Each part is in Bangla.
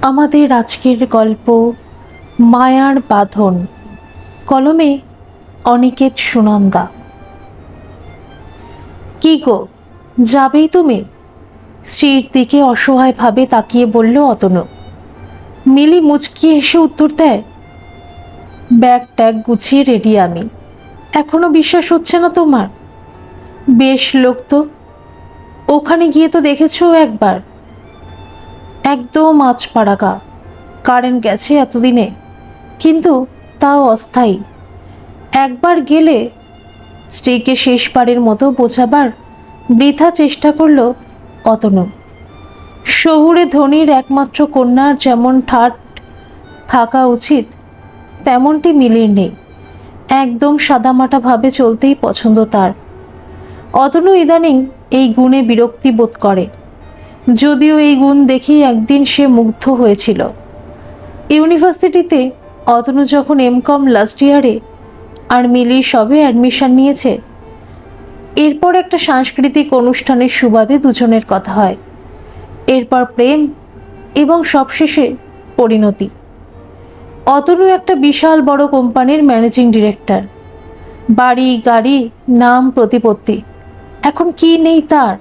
আমাদের আজকের গল্প মায়ার বাঁধন। কলমে অনিকেত সুনন্দা। কি গো, যাবেই তুমি? স্ত্রীর দিকে অসহায়ভাবে তাকিয়ে বলল অতনু। মিলি মুচকি এসে উত্তর দেয়, ব্যাগ ট্যাগ গুছিয়ে রেডি আমি। এখনো বিশ্বাস হচ্ছে না তোমার? বেশ লোক তো, ওখানে গিয়ে তো দেখেছো একবার। একদম আজপাড়াগা। কারেন্ট গেছে এতদিনে, কিন্তু তাও অস্থায়ী। একবার গেলে। স্ত্রীকে শেষবারের মতো বোঝাবার বৃথা চেষ্টা করল অতনু। শহুরে ধনীর একমাত্র কন্যার যেমন ঠাট থাকা উচিত, তেমনটি মিলির নেই। একদম সাদামাটাভাবে চলতেই পছন্দ তার। অতনু ইদানিং এই গুণে বিরক্তি বোধ করে, যদিও এই গুণ দেখেই একদিন সে মুগ্ধ হয়েছিল। ইউনিভার্সিটিতে অতনু যখন এমকম লাস্ট ইয়ারে আর মিলি সবে অ্যাডমিশন নিয়েছে, এরপর একটা সাংস্কৃতিক অনুষ্ঠানের সুবাদে দুজনের কথা হয়। এরপর প্রেম এবং সবশেষে পরিণতি। অতনু একটা বিশাল বড় কোম্পানির ম্যানেজিং ডিরেক্টর। বাড়ি গাড়ি নাম প্রতিপত্তি, এখন কি নেই তার?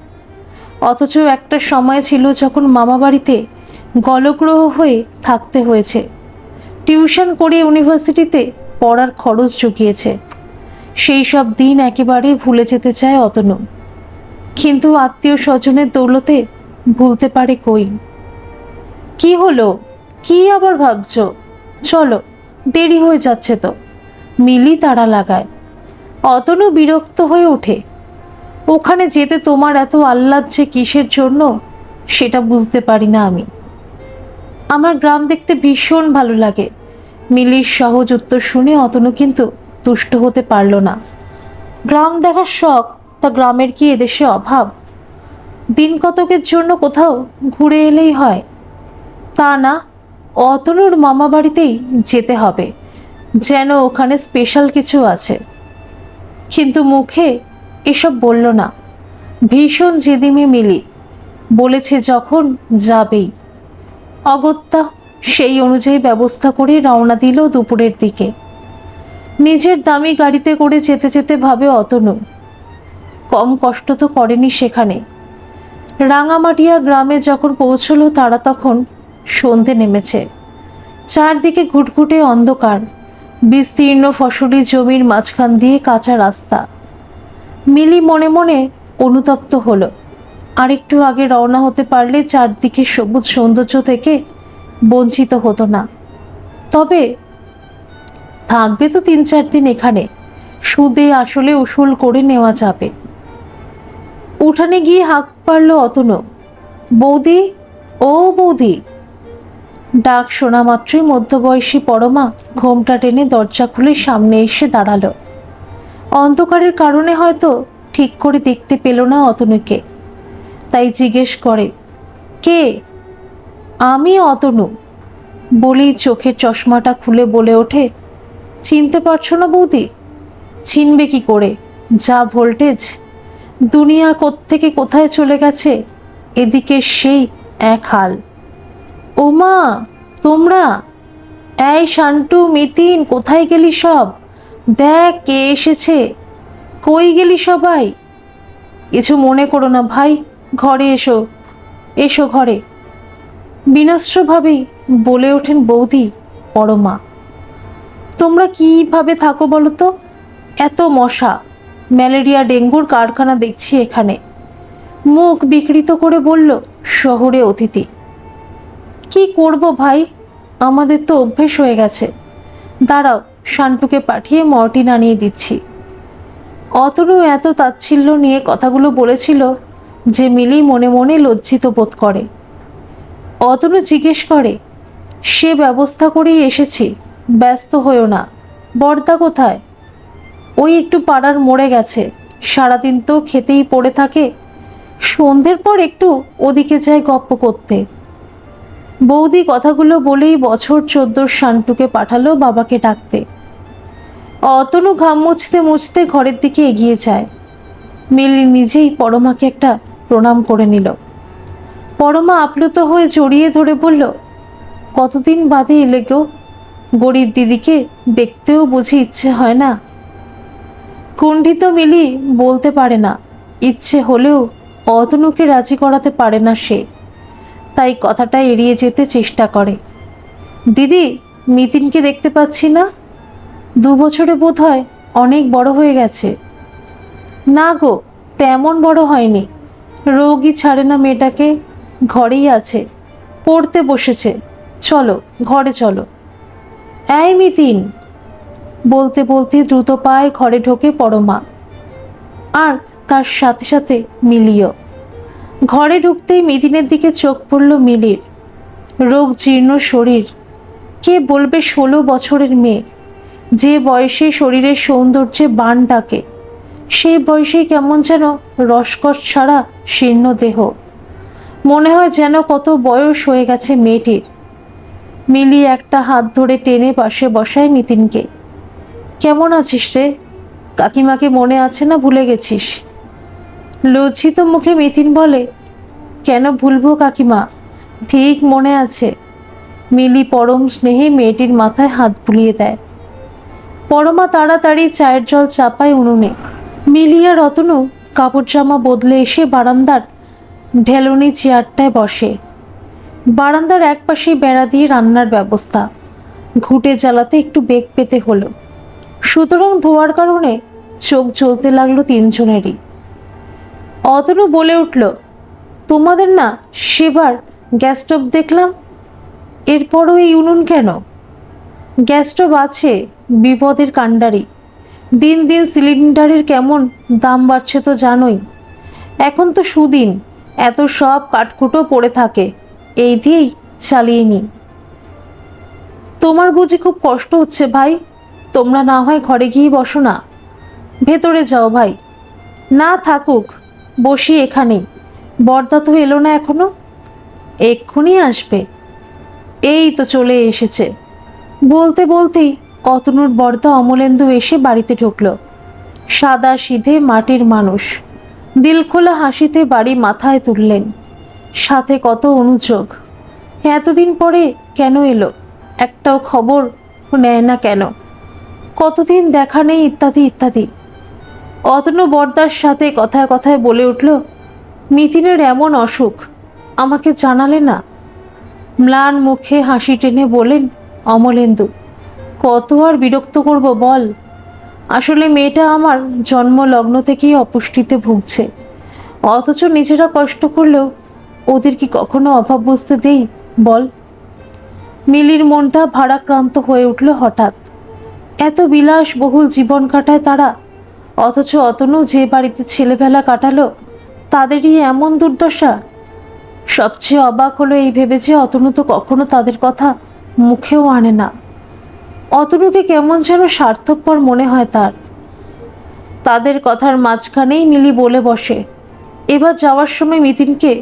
অথচ একটা সময় ছিল যখন মামা বাড়িতে গলগ্রহ হয়ে থাকতে হয়েছে। টিউশন করে ইউনিভার্সিটিতে পড়ার খরচ জুগিয়েছে। সেই সব দিন একেবারে ভুলে যেতে চায় অতনু, কিন্তু আত্মীয় স্বজনের দৌলতে ভুলতে পারে কই? কি হলো, কি আবার ভাবছো? চলো, দেরি হয়ে যাচ্ছে তো। মিলি তাড়া লাগায়। অতনু বিরক্ত হয়ে ওঠে। ওখানে যেতে তোমার এত আহ্লাদ যে কিসের জন্য, সেটা বুঝতে পারি না আমি। আমার গ্রাম দেখতে ভীষণ ভালো লাগে। মিলির সহজ উত্তর শুনে অতনু কিন্তু তুষ্ট হতে পারল না। গ্রাম দেখার শখ, তা গ্রামের কি এদেশে অভাব? দিন কতকের জন্য কোথাও ঘুরে এলেই হয়। তা না, অতনুর মামা বাড়িতেই যেতে হবে, যেন ওখানে স্পেশাল কিছু আছে। কিন্তু মুখে এসব বলল না। ভীষণ জেদিমে মিলি, বলেছে যখন যাবেই। অগত্যা সেই অনুযায়ী ব্যবস্থা করে রওনা দিল দুপুরের দিকে। নিজের দামি গাড়িতে করে যেতে যেতে ভাবে অতনু, কম কষ্ট তো করেনি সেখানে। রাঙামাটিয়া গ্রামে যখন পৌঁছলো তারা তখন সন্ধে নেমেছে। চারদিকে ঘুটঘুটে অন্ধকার, বিস্তীর্ণ ফসলি জমির মাঝখান দিয়ে কাঁচা রাস্তা। মিলি মনে মনে অনুতপ্ত হলো, আরেকটু আগে রওনা হতে পারলে চারদিকে সবুজ সৌন্দর্য থেকে বঞ্চিত হতো না। তবে থাকবে তো 3-4 দিন এখানে, সুদে আসলে উসুল করে নেওয়া যাবে। উঠানে গিয়ে হাঁক পারল অতনু, বৌদি, ও বৌদি। ডাক শোনা মাত্রই মধ্যবয়সী পরমা ঘোমটা টেনে দরজা খুলে সামনে এসে দাঁড়ালো। অন্ধকারের কারণে হয়তো ঠিক করে দেখতে পেল না অতনুকে, তাই জিজ্ঞেস করে, কে? আমি অতনু বলেই চোখের চশমাটা খুলে বলে ওঠে, চিনতে পারছো না বৌদি? চিনবে কি করে, যা ভোল্টেজ! দুনিয়া কোত্থেকে কোথায় চলে গেছে, এদিকে সেই এক হাল। ওমা, তোমরা! এই শান্টু, মিতিন, কোথায় গেলি সব? দেখ কে এসেছে। কই গেলি সবাই? কিছু মনে করো না ভাই, ঘরে এসো, এসো ঘরে। বিনস্ত্রভাবেই বলে ওঠেন বৌদি পরমা। তোমরা কিভাবে থাকো বলো তো? এত মশা, ম্যালেরিয়া ডেঙ্গুর কারখানা দেখছি এখানে। মুখ বিকৃত করে বলল শহরে অতিথি। কি করব ভাই, আমাদের তো অভ্যেস হয়ে গেছে। দাঁড়াও, শান্টুকে পাঠিয়ে মর্টিন আনিয়ে দিচ্ছি। অতনু এত তাচ্ছিল্য নিয়ে কথাগুলো বলেছিল যে মিলি মনে মনে লজ্জিত বোধ করে। অতনু জিজ্ঞেস করে, সে ব্যবস্থা করেই এসেছি, ব্যস্ত হয়েও না। বর্দা কোথায়? ওই একটু পাড়ার মোড়ে গেছে, সারাদিন তো খেতেই পড়ে থাকে। সন্ধ্যের পর একটু ওদিকে যায় গপ্প করতে। বৌদি কথাগুলো বলেই বছর 14 শান্টুকে পাঠালো বাবাকে ডাকতে। অতনু ঘাম মুছতে মুছতে ঘরের দিকে এগিয়ে যায়। মিলি নিজেই পরমাকে একটা প্রণাম করে নিল। পরমা আপ্লুত হয়ে জড়িয়ে ধরে বলল, কতদিন বাদে এলে গো, গরিব দিদিকে দেখতেও বুঝি ইচ্ছে হয় না? কুণ্ঠিত মিলি বলতে পারে না, ইচ্ছে হলেও অতনুকে রাজি করাতে পারে না সে, তাই কথাটা এড়িয়ে যেতে চেষ্টা করে। দিদি, মিতিনকে দেখতে পাচ্ছি না, 2 বছরে বোধ হয় অনেক বড় হয়ে গেছে। না গো, তেমন বড় হয়নি, রোগই ছাড়ে না মেয়েটাকে, ঘরেই আছে, পড়তে বসেছে। চলো ঘরে চলো। এই মিতিন, বলতে বলতে দ্রুত পায়ে ঘরে ঢোকে পরমা, আর তার সাথে সাথে মিলিও। ঘরে ঢুকতেই মিতিনের দিকে চোখ পড়ল মিলির। রোগ জীর্ণ শরীর, কে বলবে 16 বছরের মেয়ে, যে বয়সে শরীরের সৌন্দর্যে বান ডাকে, সেই বয়সেই কেমন যেন রসকস ছাড়া শীর্ণ দেহ। মনে হয় যেন কত বয়স হয়ে গেছে মেয়েটির। মিলি একটা হাত ধরে টেনে পাশে বসায় মিতিনকে। কেমন আছিস রে? কাকিমাকে মনে আছে না ভুলে গেছিস? লজ্জিত মুখে মিতিন বলে, কেন ভুলবো কাকিমা, ঠিক মনে আছে। মিলি পরম স্নেহে মেয়েটির মাথায় হাত বুলিয়ে দেয়। পরমা তাড়াতাড়ি চায়ের জল চাপায় উনুনে। মিলি আর অতনু কাপড় জামা বদলে এসে বারান্দার ঢেলুনি চেয়ারটায় বসে। বারান্দার একপাশেই বেড়া দিয়ে রান্নার ব্যবস্থা, ঘুঁটে জ্বালাতে একটু বেগ পেতে হলো, সুতরাং ধোয়ার কারণে চোখ জ্বলতে লাগলো তিনজনেরই। অতনু বলে উঠল, তোমাদের না সেবার গ্যাস স্টোভ দেখলাম, এরপরও এই উনুন কেন? গ্যাস স্টোভ আছে, বিপদের কাণ্ডারি। দিন দিন সিলিন্ডারের কেমন দাম বাড়ছে তো জানোই। এখন তো সুদিন, এত সব কাঠকুটো পড়ে থাকে, এই দিয়েই চালিয়ে নি। তোমার বুঝি খুব কষ্ট হচ্ছে ভাই? তোমরা না হয় ঘরে গিয়ে বসো না, ভেতরে যাও ভাই। না থাকুক, বসি এখানেই। বরদা তো এলো না এখনো? এক্ষুনি আসবে, এই তো চলে এসেছে। বলতে বলতেই অতনুর বরদা অমলেন্দু এসে বাড়িতে ঢুকলো। সাদা সিধে মাটির মানুষ, দিলখোলা হাসিতে বাড়ি মাথায় তুললেন, সাথে কত অনুযোগ। এতদিন পরে কেন এলো, একটাও খবর নেয় না কেন, কতদিন দেখা নেই, ইত্যাদি ইত্যাদি। অতনু বরদার সাথে কথায় কথায় বলে উঠল, মিতিনের এমন অসুখ, আমাকে জানালে না? ম্লান মুখে হাসি টেনে বলেন অমলেন্দু, কত আর বিরক্ত করব বল। আসলে মেয়েটা আমার জন্মলগ্ন থেকেই অপুষ্টিতে ভুগছে, অথচ নিজেরা কষ্ট করলেও ওদের কি কখনো অভাব বুঝতে দেই বল? মিলির মনটা ভারাক্রান্ত হয়ে উঠল হঠাৎ। এত বিলাসবহুল জীবন কাটায় তারা, অথচ অতনু যে বাড়িতে ছেলেবেলা কাটালো তাদেরই এমন দুর্দশা। সবচেয়ে অবাক হলো এই ভেবে যে অতনু তো কখনো তাদের কথা মুখেও আনে না। অতনুকে কেমন যেন স্বার্থপর মনে হয় তার। তাদের কথার মাঝখানেই মিলি বলে বসে, এবার যাওয়ার সময় মিতিনকে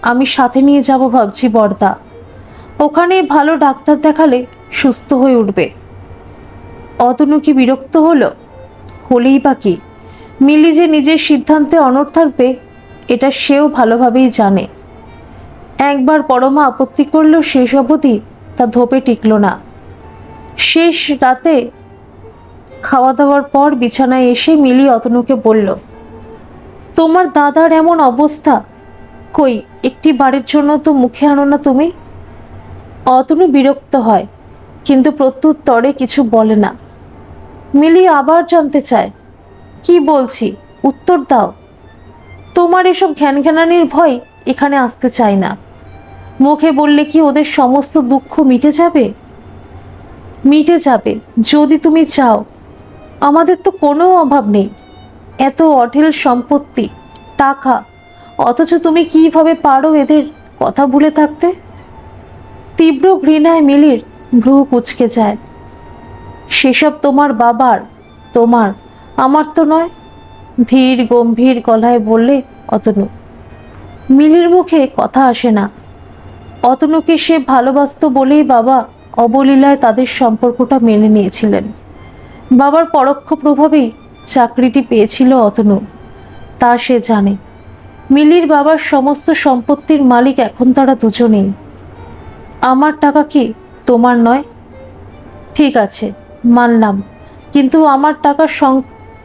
আমি সাথে নিয়ে যাব ভাবছি বরদা, ওখানে ভালো ডাক্তার দেখালে সুস্থ হয়ে উঠবে। অতনু কি বিরক্ত হলো? হলেই বা কি, মিলি যে নিজের সিদ্ধান্তে অনড় থাকবে এটা সেও ভালোভাবেই জানে। একবার পরমা আপত্তি করলেও শেষ অবধি তা ধোপে টিকল না। শেষ রাতে খাওয়া দাওয়ার পর বিছানায় এসে মিলি অতনুকে বলল, তোমার দাদার এমন অবস্থা, কই একটি বারের জন্য তো মুখে আনো না তুমি? অতনু বিরক্ত হয়, কিন্তু প্রত্যুত্তরে কিছু বলে না। মিলি আবার জানতে চায়, কি বলছি উত্তর দাও। তোমার এসব ঘ্যানঘ্যানানির ভয় এখানে আসতে চায় না। মুখে বললে কি ওদের সমস্ত দুঃখ মিটে যাবে? মিটে যাবে যদি তুমি চাও। আমাদের তো কোনো অভাব নেই, এত অঢেল সম্পত্তি, টাকা, অথচ তুমি কিভাবে পারো এদের কথা ভুলে থাকতে? তীব্র ঘৃণায় মিলির ভ্রু কুঁচকে যায়। সেসব তোমার বাবার, তোমার, আমার তো নয়, ধীর গম্ভীর গলায় বললে অতনু। মিলির মুখে কথা আসে না। অতনুকে সে ভালোবাসত বলেই বাবা অবলীলায় তাদের সম্পর্কটা মেনে নিয়েছিলেন। বাবার পরোক্ষ প্রভাবেই চাকরিটি পেয়েছিল অতনু, তা সে জানে। মিলির বাবার সমস্ত সম্পত্তির মালিক এখন তারা দুজনেই। আমার টাকা কি তোমার নয়? ঠিক আছে, মানলাম, কিন্তু আমার টাকা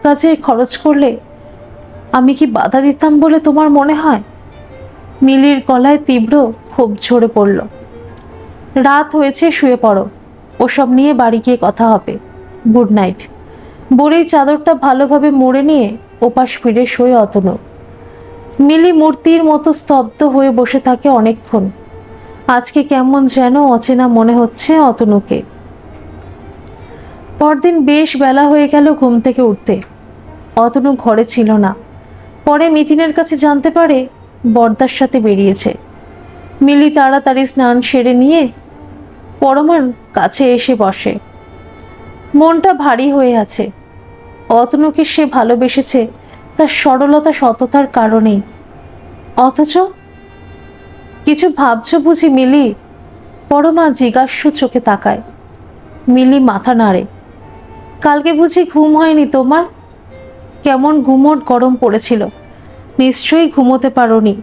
কাজে খরচ করলে আমি কি বাধা দিতাম বলে তোমার মনে হয়? মিলির গলায় তীব্র ক্ষোভ ঝরে পড়ল। রাত হয়েছে, শুয়ে পড়ো, ওসব নিয়ে বাড়ি গিয়ে কথা হবে। Good night. বলেই চাদরটা ভালোভাবে মুড়ে নিয়ে ওপাশ ফিরে শোয় অতনু। মিলি মূর্তির মতো স্তব্ধ হয়ে বসে থাকে অনেকক্ষণ। আজকে কেমন যেন অচেনা মনে হচ্ছে অতনুকে। পরদিন বেশ বেলা হয়ে গেল ঘুম থেকে উঠতে। অতনু ঘরে ছিল না। পরে মিতিনের কাছে জানতে পারে বর্দার সাথে বেরিয়েছে। মিলি তাড়াতাড়ি স্নান সেরে নিয়ে পরমার কাছে এসে বসে। মনটা ভারী হয়ে আছে। অতনুকে সে ভালোবেসেছে তার সরলতা সততার কারণেই। অথচ কিছু ভাবছো বুঝি মিলি? পরমা জিজ্ঞাসু চোখে তাকায়। মিলি মাথা নাড়ে। কালকে বুঝি ঘুম হয়নি তোমার? কেমন গুমোট গরম পড়েছিল, নিশ্চয়ই ঘুমোতে পারোনি।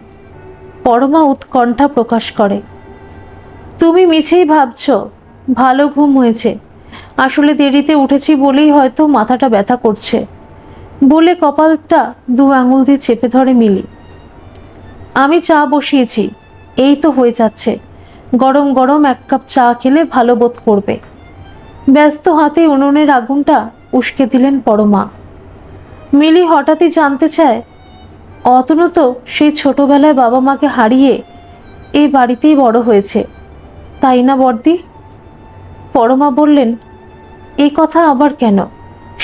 পরমা উৎকণ্ঠা প্রকাশ করে। তুমি মিছেই ভাবছ ভালো ঘুম হয়েছে, আসলে দেরিতে উঠেছি বলেই হয়তো মাথাটা ব্যথা করছে, বলে কপালটা দু আঙুল দিয়ে চেপে ধরে মিলি। আমি চা বসিয়েছি, এই তো হয়ে যাচ্ছে, গরম গরম এক কাপ চা খেলে ভালো বোধ করবে। ব্যস্ত হাতে উনুনের আগুনটা উস্কে দিলেন পরমা। মিলি হঠাৎই জানতে চায়, অতনু তো সেই ছোটবেলায় বাবা মাকে হারিয়ে এই বাড়িতেই বড় হয়েছে, তাই না বর্দি? পরমা বললেন, এই কথা আবার কেন?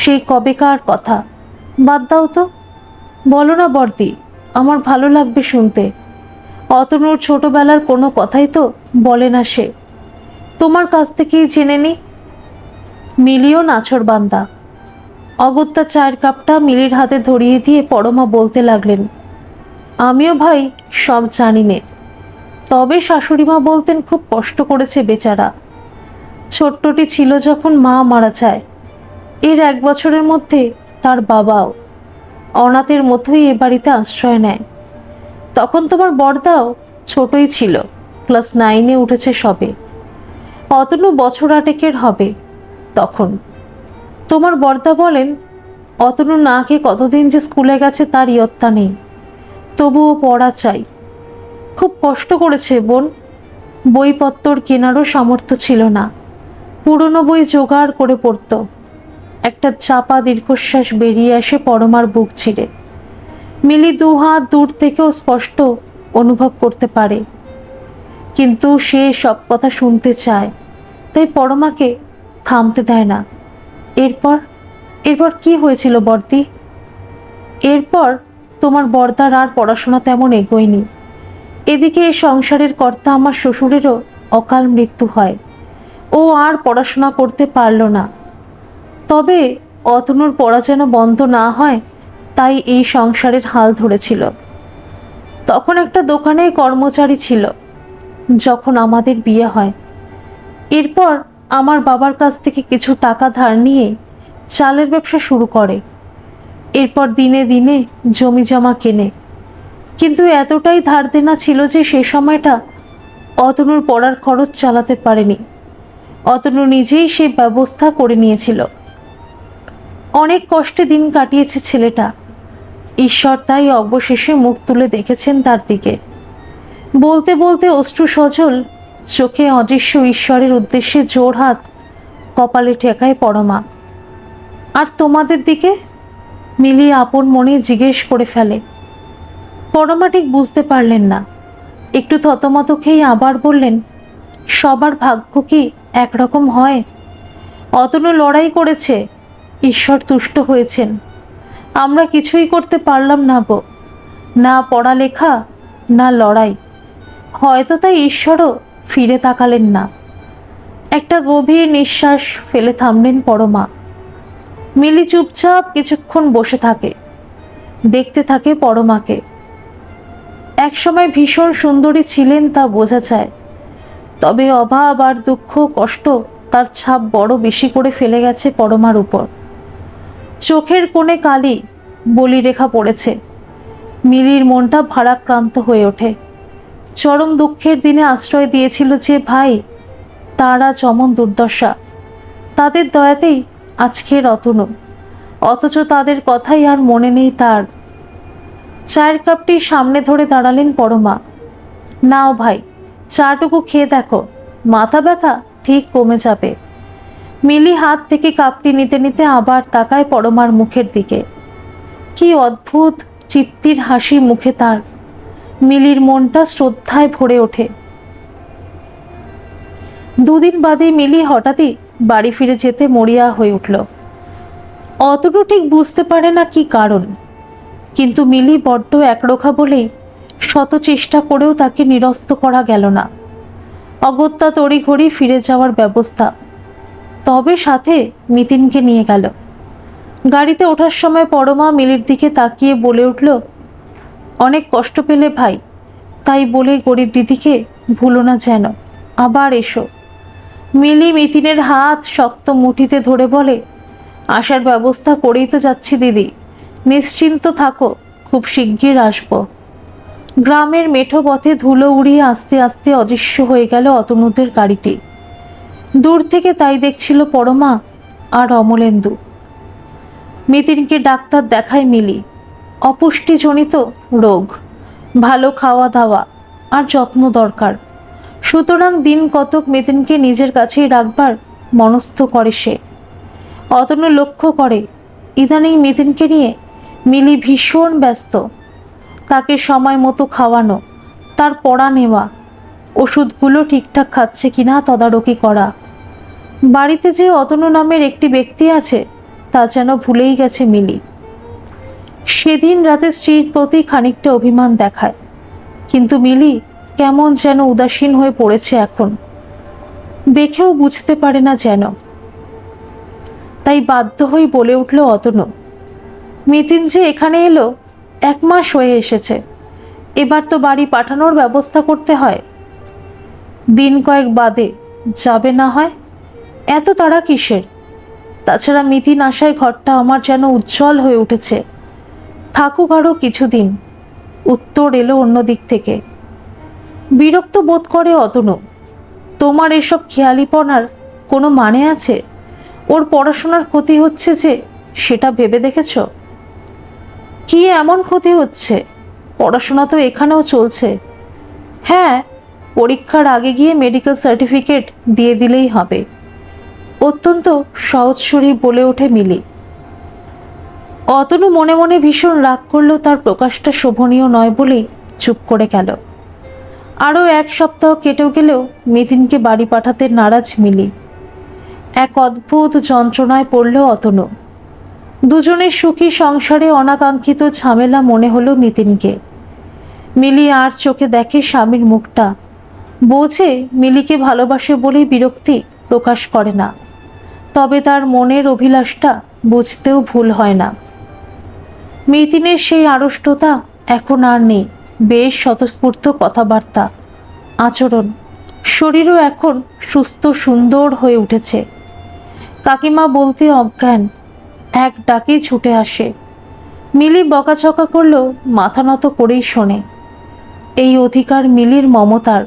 সেই কবেকার কথা, বাদ দাও তো। বলো না বর্দি, আমার ভালো লাগবে শুনতে। অতনুর ছোটবেলার কোনো কথাই তো বলে না সে, তোমার কাছ থেকেই জেনে নি। মিলিও নাছোড়বান্দা। অগত্যা চায়ের কাপটা মিলির হাতে ধরিয়ে দিয়ে পরমা বলতে লাগলেন, আমিও ভাই সব জানি নে, তবে শাশুড়িমা বলতেন খুব কষ্ট করেছে বেচারা। ছোট্টটি ছিল যখন মা মারা যায়, এর 1 বছরের মধ্যে তার বাবাও অনাথের মতোই এ বাড়িতে আশ্রয় নেয়। তখন তোমার বড়দাও ছোটই ছিল, ক্লাস 9-এ উঠেছে সবে। অতনু বছর 8-এর হবে তখন। তোমার বড়দা বলেন, অতনু না খেয়ে কতদিন যে স্কুলে গেছে তার ইয়ত্তা নেই, তবুও পড়া চাই। খুব কষ্ট করেছে বোন, বইপত্তর কেনারও সামর্থ্য ছিল না, পুরনো বই জোগাড় করে পড়ত। একটা চাপা দীর্ঘশ্বাস বেরিয়ে আসে পরমার বুক ছিঁড়ে। মিলি 2 হাত দূর থেকেও স্পষ্ট অনুভব করতে পারে, কিন্তু সে সব কথা শুনতে চায়, তাই পরমাকে থামতে দেয় না। এরপর এরপর কি হয়েছিল বর্দি? এরপর তোমার বর্দার আর পড়াশোনা তেমন এগোয়নি। এদিকে এই সংসারের কর্তা আমার শ্বশুরেরও অকাল মৃত্যু হয়, ও আর পড়াশোনা করতে পারল না। তবে অতনুর পড়া যেন বন্ধ না হয়, তাই এই সংসারের হাল ধরেছিল। তখন একটা দোকানে কর্মচারী ছিল যখন আমাদের বিয়ে হয়। এরপর আমার বাবার কাছ থেকে কিছু টাকা ধার নিয়ে চালের ব্যবসা শুরু করে। এরপর দিনে দিনে জমি জমা কেনে, কিন্তু এতটাই ধার দেনা ছিল যে সে সময়টা অতনুর পড়ার খরচ চালাতে পারেনি। অতনু নিজেই সে ব্যবস্থা করে নিয়েছিল। অনেক কষ্টে দিন কাটিয়েছে ছেলেটা। ঈশ্বর তাই অবশেষে মুখ তুলে দেখেছেন তার দিকে। বলতে বলতে অশ্রু সজল চোখে অদৃশ্য ঈশ্বরের উদ্দেশ্যে জোর হাত কপালে ঠেকায় পরমা। আর তোমাদের দিকে? মিলিয়ে আপন মনে জিজ্ঞেস করে ফেলে। পরমা ঠিক বুঝতে পারলেন না, একটু থতমত খেয়ে আবার বললেন, সবার ভাগ্য কি একরকম হয়? অতনু লড়াই করেছে, ঈশ্বর তুষ্ট হয়েছেন। আমরা কিছুই করতে পারলাম না গো, না পড়ালেখা না লড়াই। হয়তো তাই ঈশ্বরও ফিরে তাকালেন না। একটা গভীর নিঃশ্বাস ফেলে থামলেন পরমা। মিলি চুপচাপ কিছুক্ষণ বসে থাকে, দেখতে থাকে পরমাকে। একসময় ভীষণ সুন্দরী ছিলেন তা বোঝা যায়, তবে অভাব আর দুঃখ কষ্ট তার ছাপ বড় বেশি করে ফেলে গেছে পরমার উপর। চোখের কোণে কালি বলিরেখা পড়েছে। মিলির মনটা ভারাক্রান্ত হয়ে ওঠে। চরম দুঃখের দিনে আশ্রয় দিয়েছিল যে ভাই, তার আজ অমন দুর্দশা। তাদের দয়াতেই আজকের অতনু, অথচ তাদের কথাই আর মনে নেই তার। চায়ের কাপটি সামনে ধরে দাঁড়ালেন পরমা। নাও ভাই, চাটুকু খেয়ে দেখো, মাথা ব্যথা ঠিক কমে যাবে। মিলি হাত থেকে কাপটি নিতে নিতে আবার তাকায় পরমার মুখের দিকে। কি অদ্ভুত তৃপ্তির হাসি মুখে তার। মিলির মনটা শ্রদ্ধায় ভরে ওঠে। দুদিন বাদে মিলি হঠাৎই বাড়ি ফিরে যেতে মরিয়া হয়ে উঠল। অতটুকু ঠিক বুঝতে পারে না কি কারণ, কিন্তু মিলি বড্ড একরোখা বলেই শত চেষ্টা করেও তাকে নিরস্ত করা গেল না। অগত্যা তড়িঘড়ি ফিরে যাওয়ার ব্যবস্থা, তবে সাথে মিতিনকে নিয়ে গেল। গাড়িতে ওঠার সময় পরমা মিলির দিকে তাকিয়ে বলে উঠল, অনেক কষ্ট পেলে ভাই, তাই বলে গরিব দিদিকে ভুলো না যেন, আবার এসো। মিলি মিতিনের হাত শক্ত মুঠিতে ধরে বলে, আসার ব্যবস্থা করেই তো যাচ্ছি দিদি, নিশ্চিন্ত থাকো, খুব শিগগির আসবো। গ্রামের মেঠো পথে ধুলো উড়িয়ে আস্তে আস্তে অদৃশ্য হয়ে গেল অতনুদের গাড়িটি। দূর থেকে তাই দেখছিল পরমা আর অমলেন্দু। মিতিনকে ডাক্তার দেখায় মিলি। অপুষ্টিজনিত রোগ, ভালো খাওয়া দাওয়া আর যত্ন দরকার। সুতরাং দিন কতক মিতিনকে নিজের কাছেই রাখবার মনস্থ করে সে। অতনু লক্ষ্য করে ইদানিং মিতিনকে নিয়ে মিলি ভীষণ ব্যস্ত। তাকে সময় মতো খাওয়ানো, তার পড়া নেওয়া, ওষুধগুলো ঠিকঠাক খাচ্ছে কিনা তদারকি করা। বাড়িতে যে অতনু নামের একটি ব্যক্তি আছে তা যেন ভুলেই গেছে মিলি। সেদিন রাতে স্ত্রীর প্রতি খানিকটা অভিমান দেখায়, কিন্তু মিলি কেমন যেন উদাসীন হয়ে পড়েছে এখন, দেখেও বুঝতে পারে না যেন। তাই বাধ্য হয়ে বলে উঠল অতনু, মিতিন যে এখানে এলো 1 মাস হয়ে এসেছে, এবার তো বাড়ি পাঠানোর ব্যবস্থা করতে হয়। দিন কয়েক বাদে যাবে না হয়, এত তাড়া কিসের? তাছাড়া মিতিন আসায় ঘরটা আমার যেন উজ্জ্বল হয়ে উঠেছে। থাকুক আরও কিছুদিন। উত্তর এলো অন্য দিক থেকে। বিরক্ত বোধ করে অতনু। তোমার এসব খেয়ালিপনার কোনো মানে আছে? ওর পড়াশোনার ক্ষতি হচ্ছে যে, সেটা ভেবে দেখেছ? কি এমন ক্ষতি হচ্ছে? পড়াশোনা তো এখানেও চলছে। হ্যাঁ, পরীক্ষার আগে গিয়ে মেডিকেল সার্টিফিকেট দিয়ে দিলেই হবে। অত্যন্ত সহজ সুরেই বলে ওঠে মিলি। অতনু মনে মনে ভীষণ রাগ করলেও তার প্রকাশটা শোভনীয় নয় বলেই চুপ করে গেল। আরও 1 সপ্তাহ কেটেও গেলেও মিতিনকে বাড়ি পাঠাতে নারাজ মিলি। এক অদ্ভুত যন্ত্রণায় পড়ল অতনু। দুজনের সুখী সংসারে অনাকাঙ্ক্ষিত ঝামেলা মনে হলো মিতিনকে। মিলি আর চোখে দেখে স্বামীর মুখটা, বোঝে মিলিকে ভালোবাসে বলেই বিরক্তি প্রকাশ করে না, তবে তার মনের অভিলাষটা বুঝতেও ভুল হয় না। মিতিনের সেই আড়ষ্টতা এখন আর নেই। বেশ স্বতঃস্ফূর্ত কথাবার্তা, আচরণ, শরীরও এখন সুস্থ সুন্দর হয়ে উঠেছে। কাকিমা বলতে অজ্ঞান, এক ডাকেই ছুটে আসে। মিলি বকাঝকা করলেও মাথা নত করেই শোনে। এই অধিকার মিলির মমতার,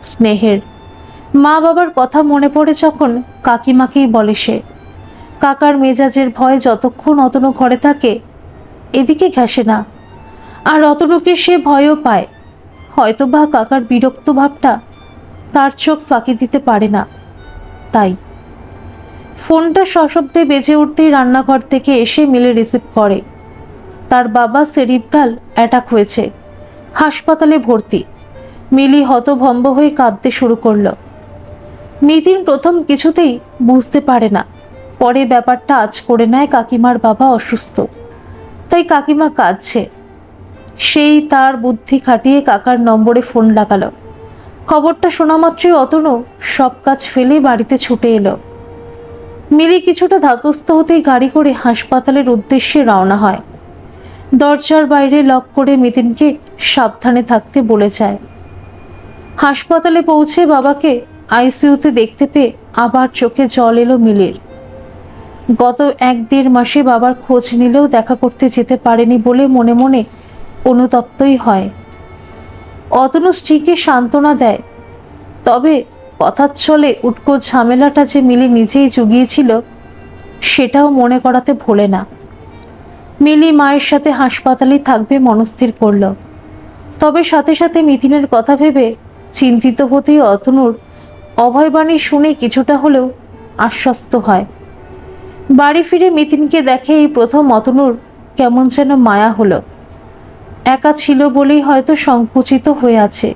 স্নেহের। মা বাবার কথা মনে পড়ে যখন কাকিমাকেই বলে সে। কাকার মেজাজের ভয় যতক্ষণ অতনু ঘরে থাকে এদিকে ঘেঁষে না, আর অতনুকে সে ভয়ও পায়। হয়তোবা কাকার বিরক্ত ভাবটা তার চোখ ফাঁকি দিতে পারে না, তাই। ফোনটা সশব্দে বেজে উঠতেই রান্নাঘর থেকে এসে মিলে রিসিভ করে। তার বাবা সেরিব্রাল অ্যাটাক হয়েছে, হাসপাতালে ভর্তি। মিলি হতভম্ব হয়ে কাঁদতে শুরু করল। মিতিন প্রথম কিছুতেই বুঝতে পারে না, পরে ব্যাপারটা আঁচ করে নেয় কাকিমার বাবা অসুস্থ, তাই কাকিমা কাঁদছে। সেই তার বুদ্ধি খাটিয়ে কাকার নম্বরে ফোন লাগালো। খবরটা শোনা মাত্রই অতনু সব কাজ ফেলে বাড়িতে ছুটে এলো। মিলি কিছুটা ধাতস্থ হতেই গাড়ি করে হাসপাতালের উদ্দেশ্যে রওনা হয়। দরজার বাইরে লক করে মিতিনকে সাবধানে থাকতে বলে যায়। হাসপাতালে পৌঁছে বাবাকে আইসিইউতে দেখতে পেয়ে আবার চোখে জল এলো মিলির। গত 1-1.5 মাসে বাবার খোঁজ নিলেও দেখা করতে যেতে পারেনি বলে মনে মনে অনুতপ্তই হয়। অতনু স্ত্রীকে সান্ত্বনা দেয়, তবে কথার ছলে উটকো ঝামেলাটা যে মিলি নিজেই জুগিয়েছিল সেটাও মনে করাতে ভোলে না। মিলি মায়ের সাথে হাসপাতালেই থাকবে মনস্থির করল। তবে সাথে সাথে মিতিনের কথা ভেবে চিন্তিত হতেই অতনুর অভয়বাণী শুনে কিছুটা হলেও আশ্বস্ত হয়। বাড়ি ফিরে মিতিনকে দেখে এই প্রথম অতনুর কেমন যেন মায়া হলো। একা ছিল বলেই হয়তো সংকুচিত হয়ে আছে।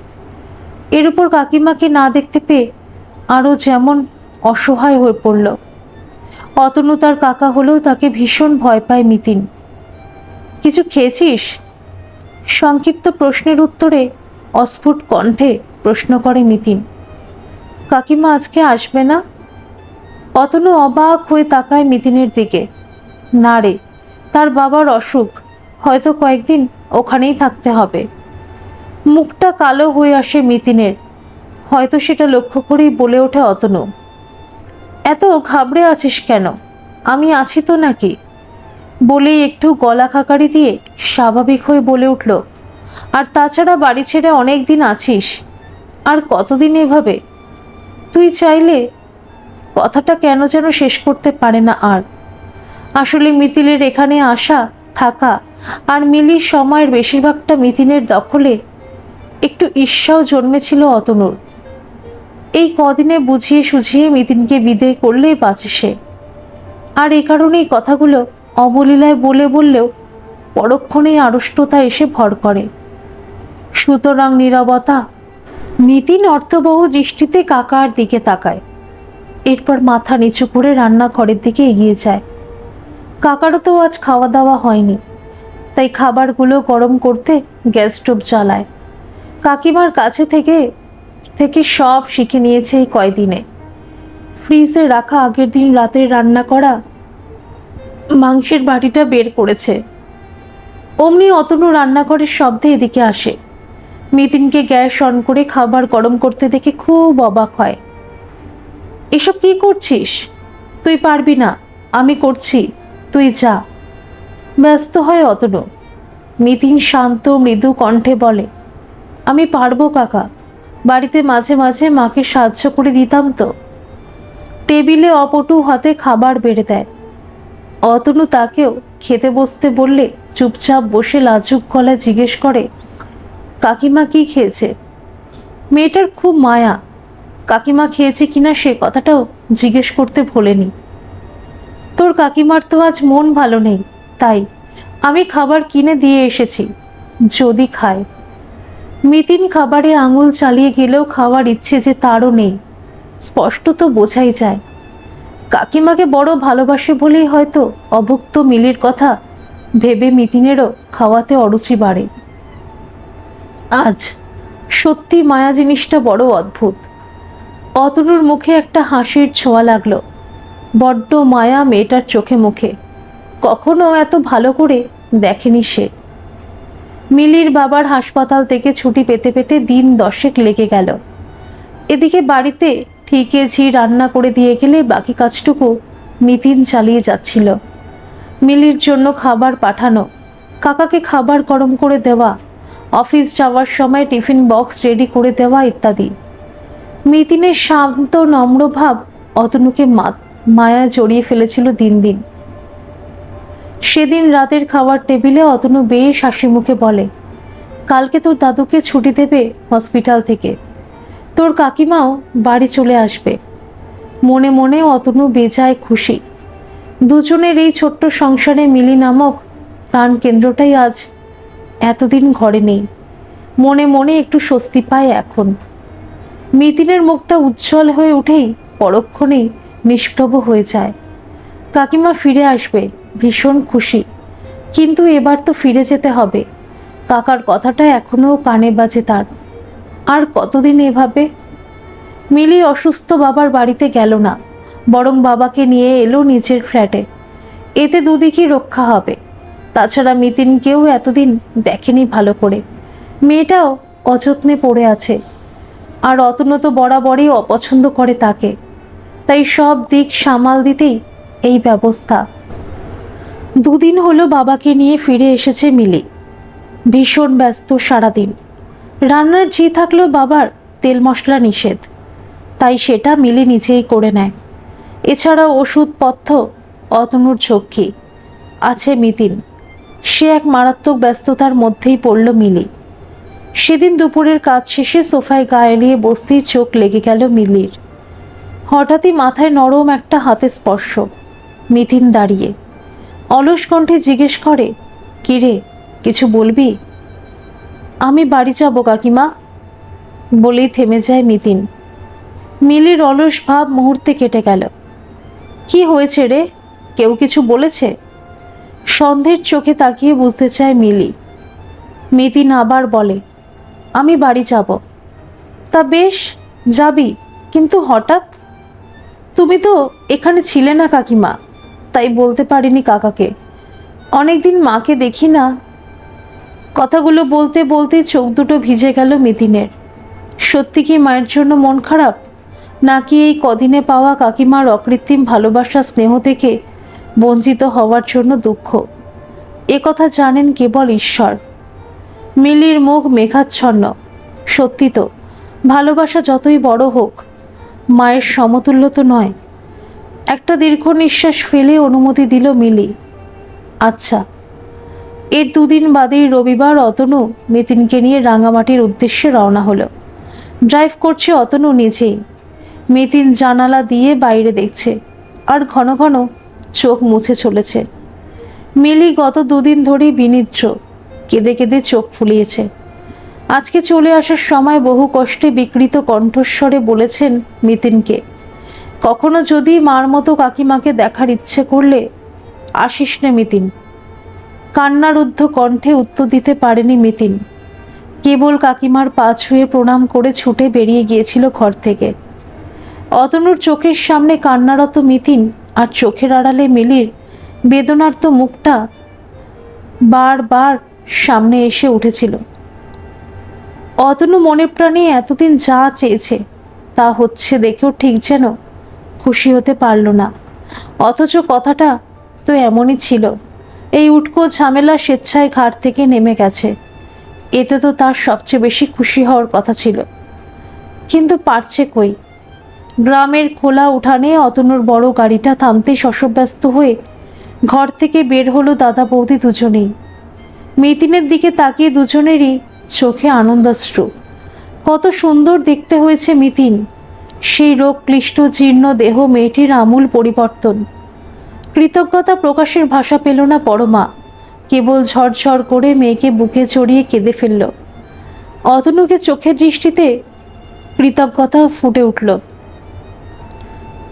এর উপর কাকিমাকে না দেখতে পেয়ে আরও যেমন অসহায় হয়ে পড়ল। অতনু তার কাকা হলেও তাকে ভীষণ ভয় পায় মিতিন। কিছু খেয়েছিস? সংক্ষিপ্ত প্রশ্নের উত্তরে অস্ফুট কণ্ঠে প্রশ্ন করে মিতিন। কাকিমা আজকে আসবে না? অতনু অবাক হয়ে তাকায় মিতিনের দিকে। না রে, তার বাবার অসুখ, হয়তো কয়েকদিন ওখানেই থাকতে হবে। মুখটা কালো হয়ে আসে মিতিনের। হয়তো সেটা লক্ষ্য করেই বলে ওঠে অতনু, এত ঘাবড়ে আছিস কেন? আমি আছি তো নাকি? বলেই একটু গলা খাকারি দিয়ে স্বাভাবিক হয়ে বলে উঠল, আর তাছাড়া বাড়ি ছেড়ে অনেক দিন আছিস, আর কতদিন এভাবে? তুই চাইলে কথাটা কেন যেন শেষ করতে পারে না আর। আসলে মিতিলের এখানে আসা, থাকা আর মিলির সময়ের বেশিরভাগটা মিতিনের দখলে। একটু ঈর্ষাও জন্মেছিল অতনুর। এই কদিনে বুঝিয়ে সুঝিয়ে মিতিনকে বিদায় করলেই বাঁচে সে। আর এ কারণেই কথাগুলো অবলীলায় বললেও পরক্ষণেই আড়ষ্টতা এসে ভর করে। সুতরাং নীরবতা। মিতিন অর্থবহ দৃষ্টিতে কাকার দিকে তাকায়, এরপর মাথা নিচু করে রান্নাঘরের দিকে এগিয়ে যায়। কাকারও তো আজ খাওয়া দাওয়া হয়নি, তাই খাবারগুলো গরম করতে গ্যাস স্টোভ জ্বালায়। কাকিমার কাছে থেকে থেকে সব শিখে নিয়েছে এই কয়দিনে। ফ্রিজে রাখা আগের দিন রাতের রান্না করা মাংসের বাটিটা বের করেছে। অমনি অতনু রান্নাঘরের শব্দে এদিকে আসে। মিতিনকে গ্যাস অন করে খাবার গরম করতে দেখে খুব অবাক হয়। এসব কি করছিস? তুই পারবি না, আমি করছি, তুই যা। ব্যস্ত হয় অতনু। মিতিন শান্ত মৃদু কণ্ঠে বলে, আমি পারবো কাকা, বাড়িতে মাঝে মাঝে মাকে সাহায্য করে দিতাম তো। টেবিলে অপটু হাতে খাবার বেড়ে দেয়। অতনু তাকেও খেতে বসতে বললে চুপচাপ বসে লাজুক গলায় জিজ্ঞেস করে, কাকিমা কি খেয়েছে? মেয়েটার খুব মায়া, কাকিমা খেয়েছে কিনা সে কথাটাও জিজ্ঞেস করতে ভোলেনি। তোর কাকিমার তো আজ মন ভালো নেই, তাই আমি খাবার কিনে দিয়ে এসেছি, যদি খায়। মিতিন খাবারে আঙুল চালিয়ে গেলেও খাওয়ার ইচ্ছে যে তারও নেই, স্পষ্ট তো বোঝাই যায়। কাকিমাকে বড় ভালোবাসে বলেই হয়তো অভুক্ত মিলির কথা ভেবে মিতিনেরও খাওয়াতে অরুচি বাড়ে। আজ সত্যি মায়া জিনিসটা বড় অদ্ভুত। অতনুর মুখে একটা হাসির ছোঁয়া লাগলো। বড্ড মায়া মেয়েটার চোখে মুখে, কখনো এত ভালো করে দেখেনি সে। মিলির বাবার হাসপাতাল থেকে ছুটি পেতে পেতে দিন 10 লেগে গেল। এদিকে বাড়িতে ঠিকই ঝি রান্না করে দিয়ে গেলে বাকি কাজটুকু মিতিন চালিয়ে যাচ্ছিল। মিলির জন্য খাবার পাঠানো, কাকাকে খাবার গরম করে দেওয়া, অফিস যাওয়ার সময় টিফিন বক্স রেডি করে দেওয়া ইত্যাদি। মিতিনের শান্ত নম্র ভাব অতনুকে মায়া জড়িয়ে ফেলেছিল দিন দিন। সেদিন রাতের খাওয়ার টেবিলে অতনু বেশ হাসি মুখে বলে, কালকে তোর দাদুকে ছুটি দেবে হসপিটাল থেকে, তোর কাকিমাও বাড়ি চলে আসবে। মনে মনে অতনু বেজায় খুশি। দুজনের এই ছোট্ট সংসারে মিলি নামক প্রাণ কেন্দ্রটাই আজ এতদিন ঘরে নেই। মনে মনে একটু স্বস্তি পায় এখন। মিতিনের মুখটা উজ্জ্বল হয়ে উঠেই পরক্ষণেই নিষ্প্রভ হয়ে যায়। কাকিমা ফিরে আসবে, ভীষণ খুশি, কিন্তু এবার তো ফিরে যেতে হবে। কাকার কথাটা এখনো কানে বাজে তার। আর কতদিন এভাবে? মিলি অসুস্থ বাবার বাড়িতে গেল না, বরং বাবাকে নিয়ে এলো নিজের ফ্ল্যাটে। এতে দুদিকই রক্ষা হবে। তাছাড়া মিতিনকেও এতদিন দেখেনি ভালো করে, মেয়েটাও অযত্নে পড়ে আছে। আর অতনু তো বরাবরই অপছন্দ করে তাকে, তাই সব দিক সামাল দিতেই এই ব্যবস্থা। দুদিন হলো বাবাকে নিয়ে ফিরে এসেছে মিলি। ভীষণ ব্যস্ত সারাদিন। রান্নার ঝি থাকলেও বাবার তেল মশলা নিষেধ, তাই সেটা মিলি নিজেই করে নেয়। এছাড়াও ওষুধপথ্য অতনুর ঝক্কি আছে মিতিন। সে এক মারাত্মক ব্যস্ততার মধ্যেই পড়ল মিলি। সেদিন দুপুরের কাজ শেষে সোফায় গা এলিয়ে বসতেই চোখ লেগে গেল মিলির। হঠাৎই মাথায় নরম একটা হাতের স্পর্শ। মিতিন দাঁড়িয়ে অলস কণ্ঠে জিজ্ঞেস করে, কিরে, কিছু বলবি? আমি বাড়ি যাব কাকিমা, বলেই থেমে যায় মিতিন। মিলির অলস ভাব মুহূর্তে কেটে গেল। কি হয়েছে রে, কেউ কিছু বলেছে? সন্দেহের চোখে তাকিয়ে বুঝতে চায় মিলি। মিতিন আবার বলে, আমি বাড়ি যাব। তা বেশ, যাবি, কিন্তু হঠাৎ? তুমি তো এখানে ছিলে না কাকিমা, তাই বলতে পারিনি কাকাকে। অনেকদিন মাকে দেখি না। কথাগুলো বলতে বলতে চোখ দুটো ভিজে গেল মিতিনের। সত্যি কি মায়ের জন্য মন খারাপ, নাকি এই কদিনে পাওয়া কাকিমার অকৃত্রিম ভালোবাসা স্নেহ থেকে বঞ্চিত হওয়ার জন্য দুঃখ? কথা জানেন কেবল ঈশ্বর। মিলির মুখ মেঘাচ্ছন্ন। সত্যি তো, ভালোবাসা যতই বড় হোক, মায়ের সমতুল্য তো নয়। একটা দীর্ঘ নিঃশ্বাস ফেলে অনুমতি দিল মিলি। আচ্ছা। এর দুদিন বাদেই রবিবার অতনু মিতিনকে নিয়ে রাঙামাটির উদ্দেশ্যে রওনা হলো। ড্রাইভ করছে অতনু নিজেই। মিতিন জানালা দিয়ে বাইরে দেখছে আর ঘন ঘন চোখ মুছে চলেছে। মিলি গত দুদিন ধরেই বিনিদ্র, কেঁদে কেঁদে চোখ ফুলিয়েছে। আজকে চলে আসার সময় বহু কষ্টে বিকৃত কণ্ঠস্বরে বলেছেন মিতিনকে, কখনো যদি মার মতো কাকিমাকে দেখার ইচ্ছে করলে আসিস নে মিতিন। কান্নারুদ্ধ কণ্ঠে উত্তর দিতে পারেনি মিতিন। কেবল কাকিমার পা ছুঁয়ে প্রণাম করে ছুটে বেরিয়ে গিয়েছিল ঘর থেকে। অতনুর চোখের সামনে কান্নারত মিতিন আর চোখের আড়ালে মিলির বেদনার্ত মুখটা বারবার সামনে এসে উঠেছিল। অতনু মনে প্রাণে এতদিন যা চেয়েছে তা হচ্ছে দেখেও ঠিক যেন খুশি হতে পারল না। অথচ কথাটা তো এমনই ছিল। এই উটকো ঝামেলা স্বেচ্ছায় ঘাট থেকে নেমে গেছে, এতে তো তার সবচেয়ে বেশি খুশি হওয়ার কথা ছিল। কিন্তু পারছে কই? গ্রামের খোলা উঠানে অতনুর বড় গাড়িটা থামতেই শশব্যস্ত হয়ে ঘর থেকে বের হলো দাদা বৌদি দুজনেই। মিতিনের দিকে তাকিয়ে দুজনেরই চোখে আনন্দাশ্রু। কত সুন্দর দেখতে হয়েছে মিতিন। সেই রোগ ক্লিষ্ট জীর্ণ দেহ মেয়েটির আমূল পরিবর্তন। কৃতজ্ঞতা প্রকাশের ভাষা পেল না পরমা। কেবল ঝরঝর করে মেয়েকে বুকে চড়িয়ে কেঁদে ফেলল। অতনুকে চোখের দৃষ্টিতে কৃতজ্ঞতা ফুটে উঠল।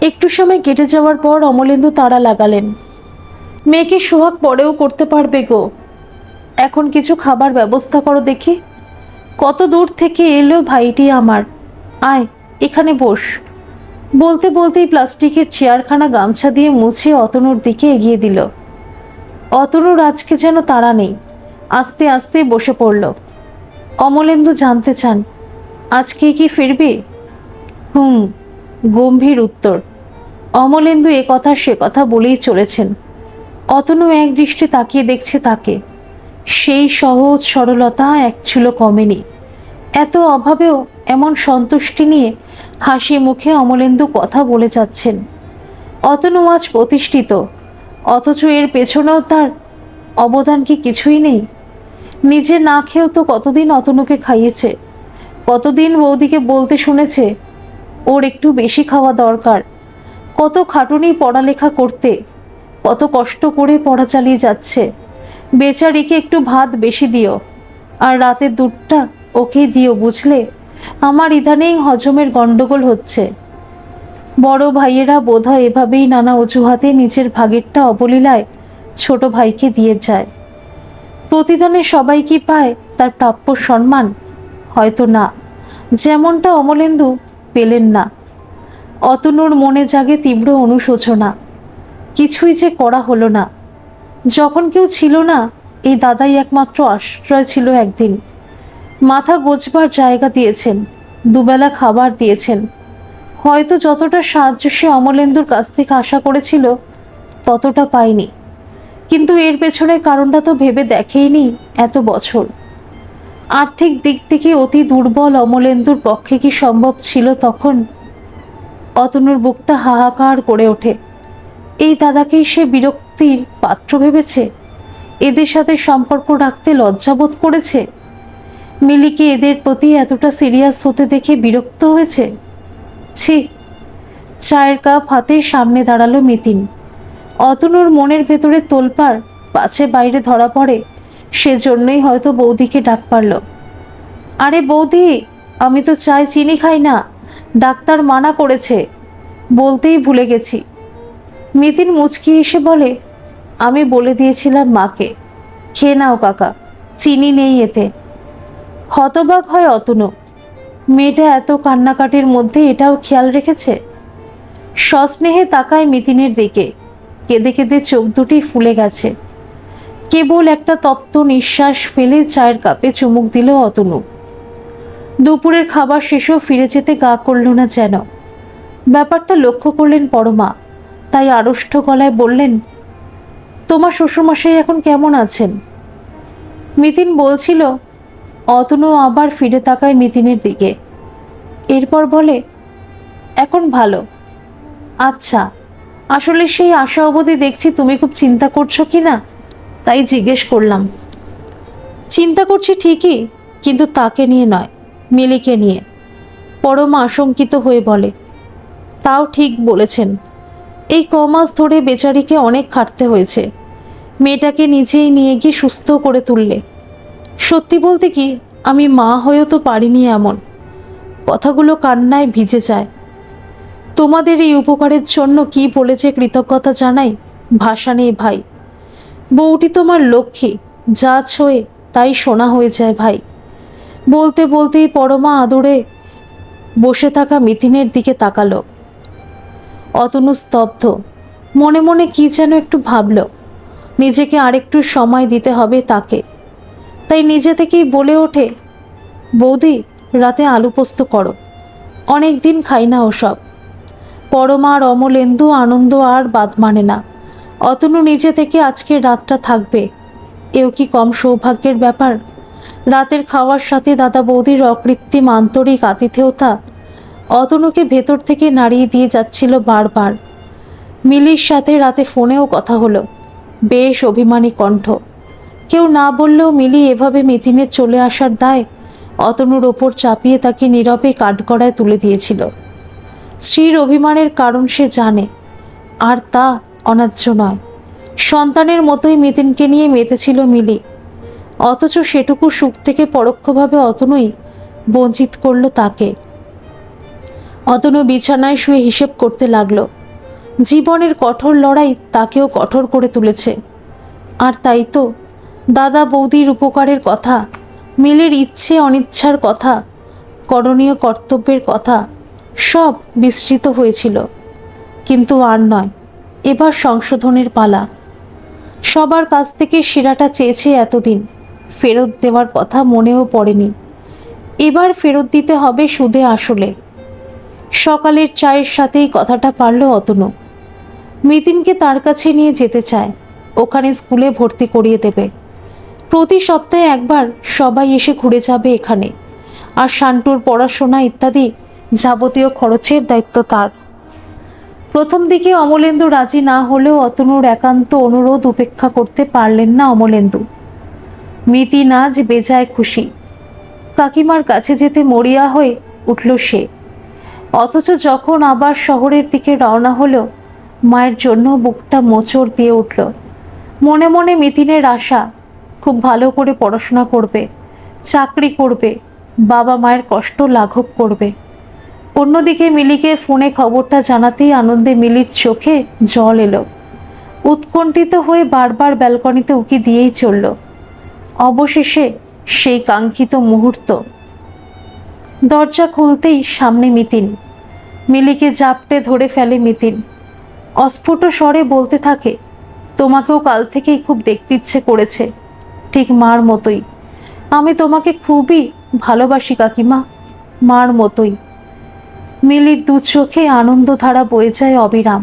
একটু সময় কেটে যাওয়ার পর অমলেন্দু তাড়া লাগালেন, মেয়েকে সোহাগ পরেও করতে পারবে গো। এখন কিছু খাবার ব্যবস্থা করো দেখি। কত দূর থেকে এলো ভাইটি আমার, আয় এখানে বস। বলতে বলতেই প্লাস্টিকের চেয়ারখানা গামছা দিয়ে মুছে অতনুর দিকে এগিয়ে দিল। অতনুর আজকে যেন তাড়া নেই, আস্তে আস্তে বসে পড়ল। অমলেন্দু জানতে চান, আজকে কি ফিরবি? গম্ভীর উত্তর। অমলেন্দু এ কথা সে কথা বলেই চলেছেন। অতনু এক দৃষ্টি তাকিয়ে দেখছে তাকে। সেই সহজ সরলতা এক ছিল কমেনি। এত অভাবেও এমন সন্তুষ্টি নিয়ে হাসি মুখে অমলেন্দু কথা বলে যাচ্ছেন। অতনু আজ প্রতিষ্ঠিত, অথচ এর পেছনেও তার অবদান কি কিছুই নেই? নিজে না খেয়েও তো কতদিন অতনুকে খাইয়েছে, কতদিন বৌদিকে বলতে শুনেছে ওর একটু বেশি খাওয়া দরকার। কত খাটুনি পড়ালেখা করতে, কত কষ্ট করে পড়া চালিয়ে যাচ্ছে। বেচারিকে একটু ভাত বেশি দিও, আর রাতের দুধটা ওকেই দিও, বুঝলে? আমার ইদানিং হজমের গন্ডগোল হচ্ছে। বড় ভাইয়েরা বোধহয় এভাবেই নানা অজুহাতে নিজের ভাগেরটা অবলীলায় ছোট ভাইকে দিয়ে যায়। প্রতিদানে সবাই কি পায় তার প্রাপ্য সম্মান? হয়তো না, যেমনটা অমলেন্দু পেলেন না। অতনুর মনে জাগে তীব্র অনুশোচনা। কিছুই যে করা হলো না। যখন কেউ ছিল না, এই দাদাই একমাত্র আশ্রয় ছিল একদিন। মাথা গোছবার জায়গা দিয়েছেন, দুবেলা খাবার দিয়েছেন। হয়তো যতটা সাহায্য সে অমলেন্দুর কাছ থেকে আশা করেছিল ততটা পায়নি, কিন্তু এর পেছনে কারণটা তো ভেবে দেখেইনি এত বছর। আর্থিক দিক থেকে অতি দুর্বল অমলেন্দুর পক্ষে কি সম্ভব ছিল তখন? অতনুর বুকটা হাহাকার করে ওঠে। এই দাদাকেই সে বিরক্তির পাত্র ভেবেছে, এদের সাথে সম্পর্ক রাখতে লজ্জাবোধ করেছে। মিলিকে এদের প্রতি এতটা সিরিয়াস হতে দেখে বিরক্ত হয়েছে। ছি! চায়ের কাপ হাতে সামনে দাঁড়ালো মিতিন। অতনুর মনের ভেতরে তোলপাড় পাছে বাইরে ধরা পড়ে, সেজন্যই হয়তো বৌদিকে ডাক পারল। আরে বৌদি, আমি তো চায় চিনি খাই না, ডাক্তার মানা করেছে, বলতেই ভুলে গেছি। মিতিন মুচকি এসে বলে, আমি বলে দিয়েছিলাম মাকে, খেয়ে নাও কাকা, চিনি নেই এতে। হতবাক হয় অতনু। মেয়েটা এত কান্নাকাটির মধ্যে এটাও খেয়াল রেখেছে। সস্নেহে তাকায় মিতিনের দিকে, কেঁদে কেঁদে চোখ দুটি ফুলে গেছে। কেবল একটা তপ্ত নিঃশ্বাস ফেলে চায়ের কাপে চুমুক দিল অতনু। দুপুরের খাবার শেষেও ফিরে যেতে গা করল না যেন। ব্যাপারটা লক্ষ্য করলেন পরমা, তাই আড়ষ্ট গলায় বললেন, তোমার শ্বশুরমশাই এখন কেমন আছেন? মিতিন বলছিল। অতনু আবার ফিরে তাকায় মিতিনের দিকে, এরপর বলে, এখন ভালো। আচ্ছা, আসলে সেই আশা অবধি দেখছি তুমি খুব চিন্তা করছো কি না, তাই জিজ্ঞেস করলাম। চিন্তা করছি ঠিকই, কিন্তু তাকে নিয়ে নয়, মিলিকে নিয়ে। পরমা আশঙ্কিত হয়ে বলে, তাও ঠিক বলেছেন। এই কমাস ধরে বেচারিকে অনেক খাটতে হয়েছে, মেয়েটাকে নিজেই নিয়ে গিয়ে সুস্থ করে তুললে। সত্যি বলতে কি, আমি মা হয়েও তো পারিনি এমন। কথাগুলো কান্নায় ভিজে যায়। তোমাদের এই উপকারের জন্য কি বলেছে কৃতজ্ঞতা জানাই, ভাষা নেই ভাই। বউটি তোমার লক্ষ্মী, যা ছোঁয়ে তাই সোনা হয়ে যায় ভাই। বলতে বলতেই পরমা আদরে বসে থাকা মিতিনের দিকে তাকালো। অতনু স্তব্ধ, মনে মনে কি যেন একটু ভাবল। নিজেকে আরেকটু সময় দিতে হবে তাকে। তাই নিজে থেকেই বলে ওঠে, বৌদি, রাতে আলু পোস্ত করো, অনেক দিন খাই না ওসব। পরমা আর অমলেন্দু আনন্দ আর বাদ মানে না। অতনু নিজে থেকে আজকের রাতটা থাকবে, এও কি কম সৌভাগ্যের ব্যাপার? রাতের খাওয়ার সাথে দাদা বৌদির অকৃত্রিম আন্তরিক আতিথেয়তা অতনুকে ভেতর থেকে নাড়িয়ে দিয়ে যাচ্ছিল বারবার। মিলির সাথে রাতে ফোনেও কথা হলো, বেশ অভিমানী কণ্ঠ। কেউ না বললেও মিলি এভাবে মিতিনের চলে আসার দায় অতনুর ওপর চাপিয়ে তাকে নীরবে কাঠগড়ায় তুলে দিয়েছিল। স্ত্রীর অভিমানের কারণ সে জানে, আর তা অন্যায্য নয়। সন্তানের মতোই মিতিনকে নিয়ে মেতেছিল মিলি, অথচ সেটুকু সুখ থেকে পরোক্ষভাবে অতনুই বঞ্চিত করল তাকে। অতনু বিছানায় শুয়ে হিসেব করতে লাগলো। জীবনের কঠোর লড়াই তাকেও কঠোর করে তুলেছে। আর তাই তো দাদা বৌদির উপকারের কথা, মিলির ইচ্ছে অনিচ্ছার কথা, করণীয় কর্তব্যের কথা সব বিস্তৃত হয়েছিল। কিন্তু আর নয়, এবার সংশোধনের পালা। সবার কাছ থেকে শিরাটা চেয়েছে এতদিন, ফেরত দেওয়ার কথা মনেও পড়েনি। এবার ফেরত দিতে হবে সুদে আসলে। সকালের চায়ের সাথেই কথাটা পারল অতনু। মিতিনকে তার কাছে নিয়ে যেতে চায়, ওখানে স্কুলে ভর্তি করিয়ে দেবে। প্রতি সপ্তাহে একবার সবাই এসে ঘুরে যাবে এখানে, আর শান্টুর পড়াশোনা ইত্যাদি যাবতীয় খরচের দায়িত্ব তার। প্রথম দিকে অমলেন্দু রাজি না হলেও অতনুর একান্ত অনুরোধ উপেক্ষা করতে পারলেন না অমলেন্দু। মিতিন আজ বেজায় খুশি। কাকিমার কাছে যেতে মরিয়া হয়ে উঠল সে। অথচ যখন আবার শহরের দিকে রওনা হলো, মায়ের জন্য বুকটা মোচড় দিয়ে উঠল। মনে মনে মিতিনের আশা, খুব ভালো করে পড়াশোনা করবে, চাকরি করবে, বাবা মায়ের কষ্ট লাঘব করবে। অন্যদিকে মিলিকে ফোনে খবরটা জানাতেই আনন্দে মিলির চোখে জল এলো। উৎকণ্ঠিত হয়ে বারবার ব্যালকনিতে উকি দিয়েই চলল। অবশেষে সেই কাঙ্ক্ষিত মুহূর্ত। দরজা খুলতেই সামনে মিতিন। মিলিকে জাপটে ধরে ফেলে মিতিন। অস্ফুট স্বরে বলতে থাকে, তোমাকেও কাল থেকেই খুব দেখতে ইচ্ছে করেছে, ঠিক মার মতোই। আমি তোমাকে খুবই ভালোবাসি কাকিমা, মার মতোই। মিলির দু চোখে আনন্দধারা বয়ে যায় অবিরাম।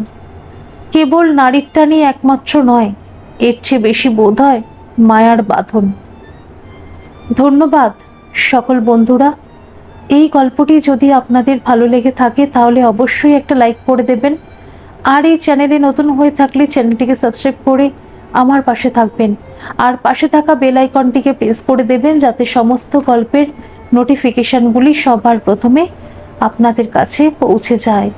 কেবল নারীর টানই একমাত্র নয়, এর চেয়ে বেশি বোধ হয় মায়ার বাঁধন। ধন্যবাদ সকল বন্ধুরা, এই গল্পটি যদি আপনাদের ভালো লেগে থাকে তাহলে অবশ্যই একটা লাইক করে দেবেন, আর এই চ্যানেলে নতুন হয়ে থাকলে চ্যানেলটিকে সাবস্ক্রাইব করে আমার পাশে থাকবেন, আর পাশে থাকা বেল আইকনটিকে প্রেস করে দেবেন যাতে সমস্ত গল্পের নোটিফিকেশনগুলি সবার প্রথমে আপনাদের কাছে পৌঁছে যায়।